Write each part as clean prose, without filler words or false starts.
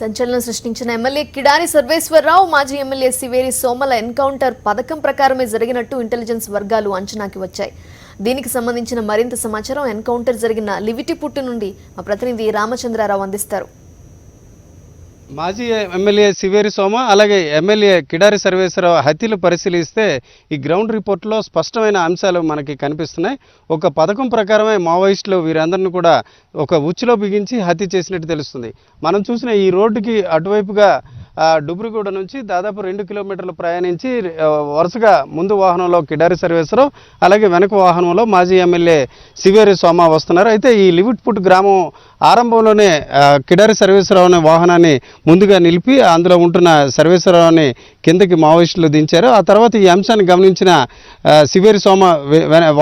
సంచలనం సృష్టించిన ఎమ్మెల్యే కిడారి సర్వేశ్వరరావు మాజీ ఎమ్మెల్యే సివేరి సోమల ఎన్కౌంటర్ పథకం ప్రకారమే జరిగినట్టు ఇంటెలిజెన్స్ వర్గాలు అంచనాకి వచ్చాయి. దీనికి సంబంధించిన మరింత సమాచారం ఎన్కౌంటర్ జరిగిన లివిటిపుట్టు నుండి మా ప్రతినిధి రామచంద్రారావు అందిస్తారు. మాజీ ఎమ్మెల్యే సివేరి సోమ అలాగే ఎమ్మెల్యే కిడారి సర్వేశ్వరరావు హత్యలు పరిశీలిస్తే ఈ గ్రౌండ్ రిపోర్ట్లో స్పష్టమైన అంశాలు మనకి కనిపిస్తున్నాయి. ఒక పథకం ప్రకారమే మావోయిస్టులు వీరందరిని కూడా ఒక ఉచ్చులో బిగించి హత్య చేసినట్టు తెలుస్తుంది. మనం చూసిన ఈ రోడ్డుకి అటువైపుగా డుబ్రిగూడ నుంచి దాదాపు 2 కిలోమీటర్లు ప్రయాణించి వరుసగా ముందు వాహనంలో కిడారి సర్వేశ్వరరావు అలాగే వెనక వాహనంలో మాజీ ఎమ్మెల్యే సివేరి సోమ వస్తున్నారు. అయితే ఈ లివిట్పుట్ గ్రామం ఆరంభంలోనే కిడారి సర్వేశ్వరరావు అనే వాహనాన్ని ముందుగా నిలిపి అందులో ఉంటున్న సర్వేశ్వరరావుని కిందకి మావోయిస్టులు దించారు. ఆ తర్వాత ఈ అంశాన్ని గమనించిన సివేరి సోమ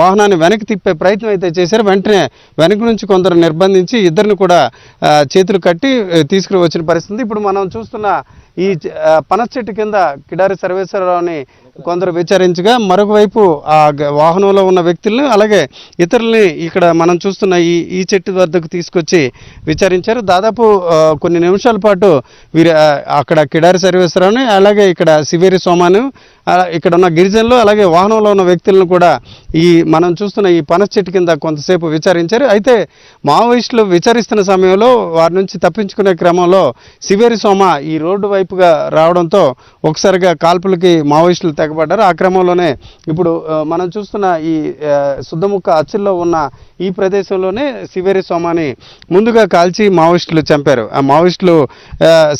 వాహనాన్ని వెనక్కి తిప్పే ప్రయత్నం అయితే చేశారు. వెంటనే వెనక నుంచి కొందరు నిర్బంధించి ఇద్దరిని కూడా చేతులు కట్టి తీసుకుని వచ్చిన పరిస్థితి. ఇప్పుడు మనం చూస్తున్న ఈ పనస చెట్టు కింద కిడారి సర్వేశ్వరరావుని కొందరు విచారించగా మరొక వైపు ఆ వాహనంలో ఉన్న వ్యక్తులను అలాగే ఇతరుల్ని ఇక్కడ మనం చూస్తున్న ఈ చెట్టు వద్దకు తీసుకొచ్చి విచారించారు. దాదాపు కొన్ని నిమిషాల పాటు వీరు అక్కడ కిడారి సర్వేశ్వరరావుని అలాగే ఇక్కడ సివేరి సోమాను ఇక్కడ ఉన్న గిరిజనులు అలాగే వాహనంలో ఉన్న వ్యక్తులను కూడా ఈ మనం చూస్తున్న ఈ పనస చెట్టు కింద కొంతసేపు విచారించారు. అయితే మావోయిస్టులు విచారిస్తున్న సమయంలో వారి నుంచి తప్పించుకునే క్రమంలో సివేరి సోమ ఈ రోడ్డు వైపుగా రావడంతో ఒకసారిగా కాల్పులకి మావోయిస్టులు తెగబడ్డారు. ఆ క్రమంలోనే ఇప్పుడు మనం చూస్తున్న ఈ శుద్ధముక్క అచ్చుల్లో ఉన్న ఈ ప్రదేశంలోనే సివేరి సోమాని ముందుగా కాల్చి మావోయిస్టులు చంపారు. ఆ మావోయిస్టులు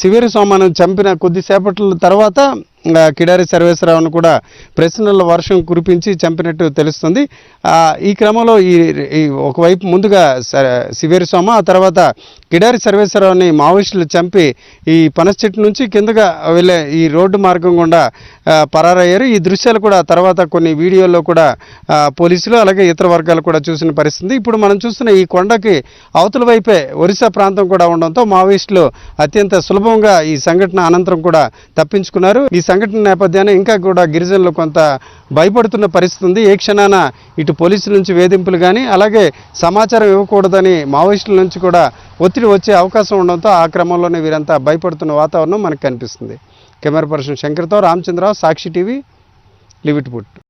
సివేరి సోమాను చంపిన కొద్దిసేపట్ల తర్వాత కిడారి సర్వేశ్వరరావును కూడా ప్రశ్నల వర్షం కురిపించి చంపినట్టు తెలుస్తుంది. ఈ క్రమంలో ఈ ఒకవైపు ముందుగా సివేరి సోమ ఆ తర్వాత కిడారి సర్వేశ్వరరావుని మావోయిస్టులు చంపి ఈ పనస చెట్టు నుంచి కిందగా వెళ్ళే ఈ రోడ్డు మార్గం గుండా పరారయ్యారు. ఈ దృశ్యాలు కూడా తర్వాత కొన్ని వీడియోల్లో కూడా పోలీసులు అలాగే ఇతర వర్గాలు కూడా చూసిన పరిస్థితి. ఇప్పుడు మనం చూస్తున్న ఈ కొండకి అవతల వైపే ఒరిస్సా ప్రాంతం కూడా ఉండడంతో మావోయిస్టులు అత్యంత సులభంగా ఈ సంఘటన అనంతరం కూడా తప్పించుకున్నారు. ఈ సంఘటన నేపథ్యాన్ని ఇంకా కూడా గిరిజనులు కొంత భయపడుతున్న పరిస్థితి ఉంది. ఏ క్షణాన ఇటు పోలీసుల నుంచి వేధింపులు కానీ అలాగే సమాచారం ఇవ్వకూడదని మావోయిస్టుల నుంచి కూడా ఒత్తిడి వచ్చే అవకాశం ఉండడంతో ఆ క్రమంలోనే వీరంతా భయపడుతున్న వాతావరణం మనకు కనిపిస్తుంది. కెమెరా పర్సన్ శంకర్తో రామచంద్రరావు, సాక్షి టీవీ, లివిట్పుట్.